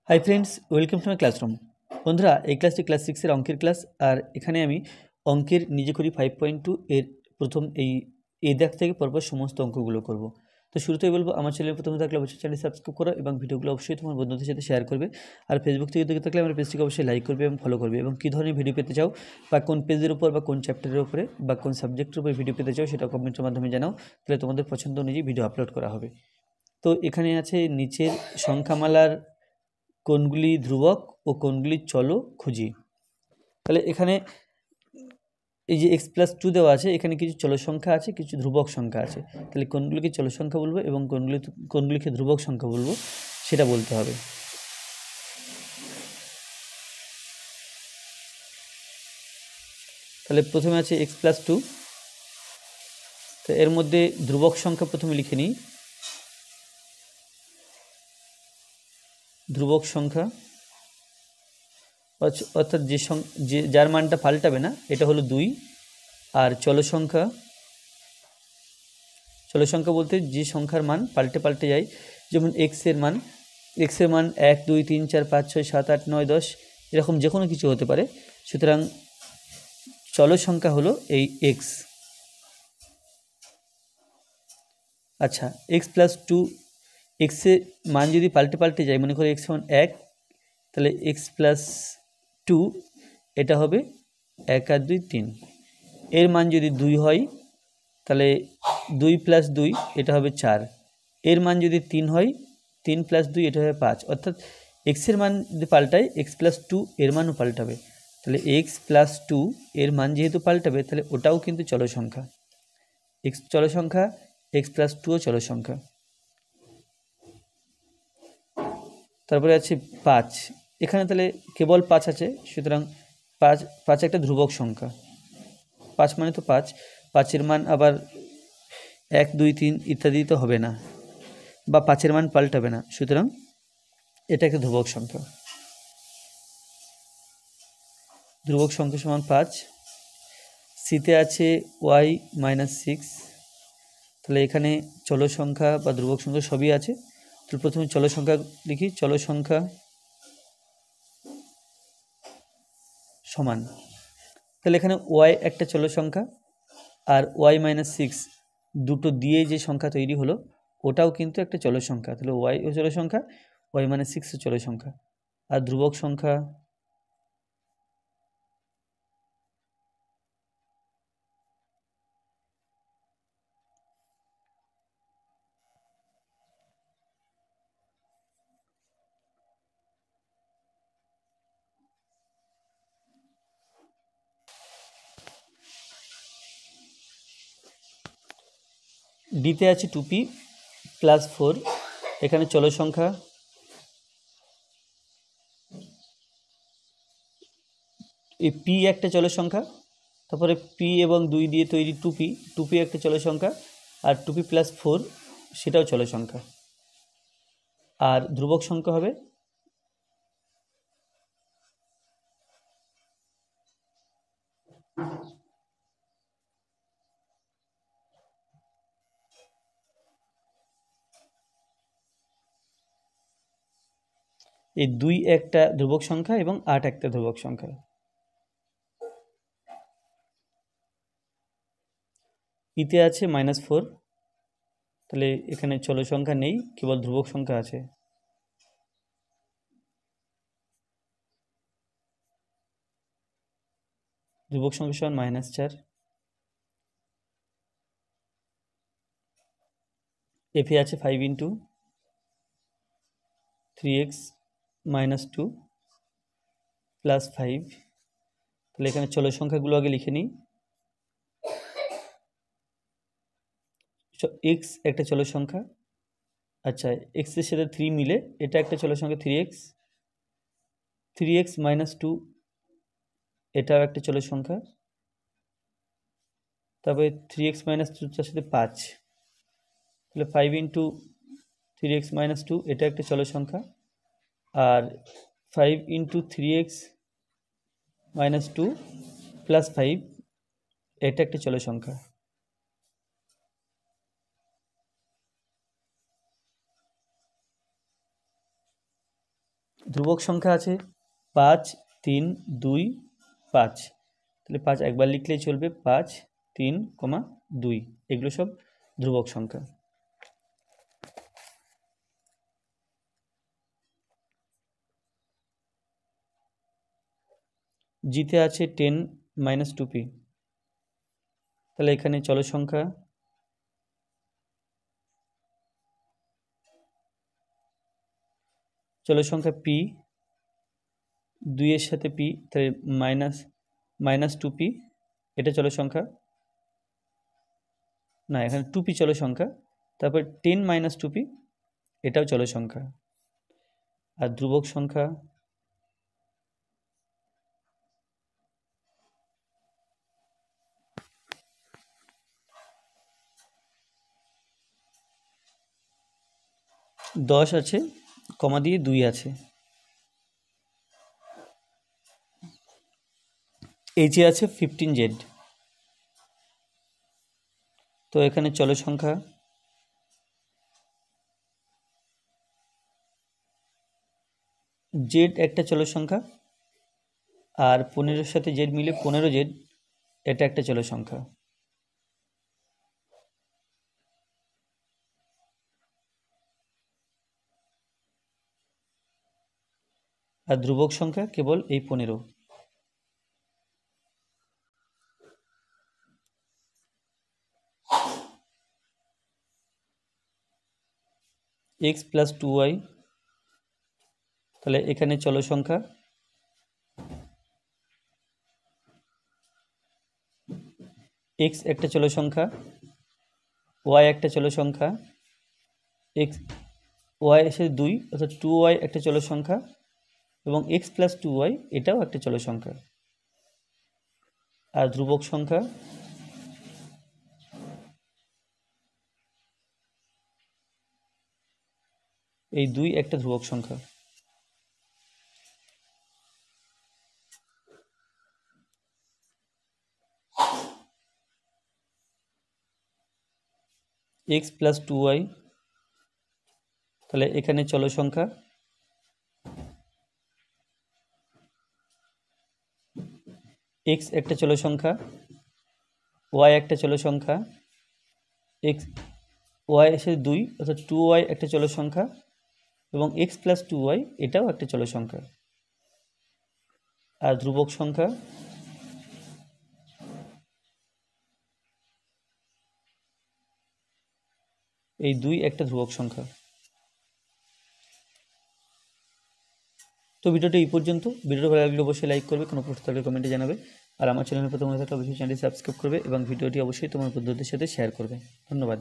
Hi friends, welcome to my classroom. বন্ধুরা, এই ক্লাসটি ক্লাস 6-এর অঙ্কের ক্লাস। আর এখানে আমি অঙ্কের নিজে করি 5.2 এর প্রথম এই দাগ থেকে পরপর সমস্ত অঙ্কগুলো করব। তো শুরুতেই বলবো, আমার চ্যানেল প্রথমে থাকলে অবশ্যই চ্যানেল সাবস্ক্রাইব করো এবং ভিডিওগুলো অবশ্যই তোমার বন্ধুদের সাথে শেয়ার করবে। আর ফেসবুক থেকে দেখে থাকলে আমার পেজটিকে অবশ্যই লাইক করবে এবং ফলো করবে। এবং কী ধরনের ভিডিও পেতে চাও, বা কোন পেজের উপর বা কোন চ্যাপ্টারের উপরে বা কোন সাবজেক্টের উপরে ভিডিও পেতে চাও, সেটা কমেন্টের মাধ্যমে জানাও। তাহলে তোমাদের পছন্দ অনুযায়ী ভিডিও আপলোড করা হবে। তো এখানে আছে নিচের সংখ্যামালার কোনগুলি ধ্রুবক ও কোনগুলি চলো খুঁজি। তাহলে এখানে এই যে x+2 দেওয়া আছে, এখানে কিছু চলক সংখ্যা আছে, কিছু ধ্রুবক সংখ্যা আছে। তাহলে কোনগুলিকে চলক সংখ্যা বলবো এবং কোনগুলিকে ধ্রুবক সংখ্যা বলবো সেটা বলতে হবে। তাহলে প্রথমে আছে x+2। তো এর মধ্যে ধ্রুবক সংখ্যা প্রথমে লিখে নিই। ধ্রুবক সংখ্যা অর্থাৎ যার মানটা পাল্টাবে না, এটা হলো 2। আর চলক সংখ্যা বলতে যে সংখ্যার মান পাল্টে যায়, যেমন এক্সের মান 1 2 3 4 5 6 7 8 9 10 এরকম যে কোনো কিছু হতে পারে। সুতরাং চলক সংখ্যা হলো এই এক্স। আচ্ছা, x+2, এক্সের মান যদি পাল্টে যায়, মনে করি x সমান 1, তাহলে x+2 এটা হবে 1 আর 2 3। এর মান যদি 2 হয়, তাহলে 2 + 2 এটা হবে 4। এর মান যদি 3 হয়, 3 + 2 এটা হবে 5। অর্থাৎ এক্সের মান যদি পাল্টায়, x+2 এর মানও পাল্টাবে। তাহলে x+2 এর মান যেহেতু পাল্টাবে, তাহলে ওটাও কিন্তু চলক সংখ্যা। x চলক সংখ্যা, x+2ও চলক সংখ্যা। তারপরে আছে 5। এখানে তাহলে কেবল 5 আছে, সুতরাং 5 একটা ধ্রুবক সংখ্যা। 5 মানে তো 5, 5-এর মান আবার 1 2 3 ইত্যাদি তো হবে না, বা 5-এর মান পাল্টাবে না, সুতরাং এটা একটা ধ্রুবক সংখ্যা। ধ্রুবক সংখ্যা সমান 5। সিতে আছে y-6। তাহলে এখানে চলক সংখ্যা বা ধ্রুবক সংখ্যা সবই আছে। তো প্রথমে চলক সংখ্যা লিখি। চলক সংখ্যা সমান, তাহলে এখানে y একটা চলক সংখ্যা আর y-6 দুটো দিয়ে যে সংখ্যা তৈরি হলো, ওটাও কিন্তু একটা চলক সংখ্যা। তাহলে y ও চলক সংখ্যা, y-6 ও চলক সংখ্যা। আর ধ্রুবক সংখ্যা ডিতে আছে 2p + 4। এখানে চলক সংখ্যা এই p একটা চলক সংখ্যা, তারপরে p এবং 2 দিয়ে তৈরি 2p একটা চলক সংখ্যা, আর 2p + 4 সেটাও চলক সংখ্যা। আর ধ্রুবক সংখ্যা হবে এই 2 একটা ধ্রুবক সংখ্যা এবং 8 একটা ধ্রুবক সংখ্যা। ইতে আছে -4। তাহলে এখানে চলক সংখ্যা নেই, কেবল ধ্রুবক সংখ্যা আছে। ধ্রুবক সংখ্যা সমান -4। এফে আছে 5 × 3x - 2 + 5। তাহলে এখানে চলক সংখ্যাগুলো আগে লিখে নিই। এক্স একটা চলক সংখ্যা। আচ্ছা, এক্সের সাথে 3 মিলে এটা একটা চলক সংখ্যা 3x। 3x - 2 এটাও একটা চলক সংখ্যা। তারপরে 3x - 2 তার সাথে 5, তাহলে 5 × 3x - 2 এটা একটা চলক সংখ্যা। আর 5 × 3x - 2 + 5 এটা একটা চলক সংখ্যা। ধ্রুবক সংখ্যা আছে 5, 3, 2, 5। তাহলে 5 একবার লিখলেই চলবে, 5, 3, 2। এগুলো সব ধ্রুবক সংখ্যা। জিতে আছে 10 - 2p। তাহলে এখানে চলক সংখ্যা p, 2 এর সাথে p, তাহলে -2p, এটা চলক সংখ্যা না, এখানে 2p চলক সংখ্যা, তারপর 10 - 2p এটাও চলক সংখ্যা। আর ধ্রুবক সংখ্যা দশ আছে, কমা দিয়ে 2 আছে। এইচে আছে 15z। তো এখানে চলক সংখ্যা z একটা চলক সংখ্যা, আর 15-এর সাথে z মিলে 15z, এটা একটা চলক সংখ্যা। আর ধ্রুবক সংখ্যা কেবল এই 15। x + 2y, তাহলে এখানে চলক সংখ্যা x একটা চলক সংখ্যা, y একটা চলক সংখ্যা, y এসে 2, অর্থাৎ 2y একটা চলক সংখ্যা, এবং x + 2y এটাও একটা চলক সংখ্যা। আর ধ্রুবক সংখ্যা এই 2 একটা ধ্রুবক সংখ্যা। x + 2y, তাহলে এখানে চলক সংখ্যা x একটা চলক সংখ্যা, y একটা চলক সংখ্যা, y এসে 2, অর্থাৎ 2y একটা চলক সংখ্যা, এবং x + 2y এটাও একটা চলক সংখ্যা। আর ধ্রুবক সংখ্যা এই 2 একটা ধ্রুবক সংখ্যা। তো ভিডিওটা এই পর্যন্ত। ভিডিওটা ভালো লাগলে অবশ্যই লাইক করবে, কোনো প্রশ্ন থাকলে কমেন্টে জানাবে। আর আমার চ্যানেলে প্রথম হয়ে থাকলে অবশ্যই চ্যানেলটি সাবস্ক্রাইব করবে এবং ভিডিওটি অবশ্যই তোমার বন্ধুদের সাথে শেয়ার করবে। ধন্যবাদ।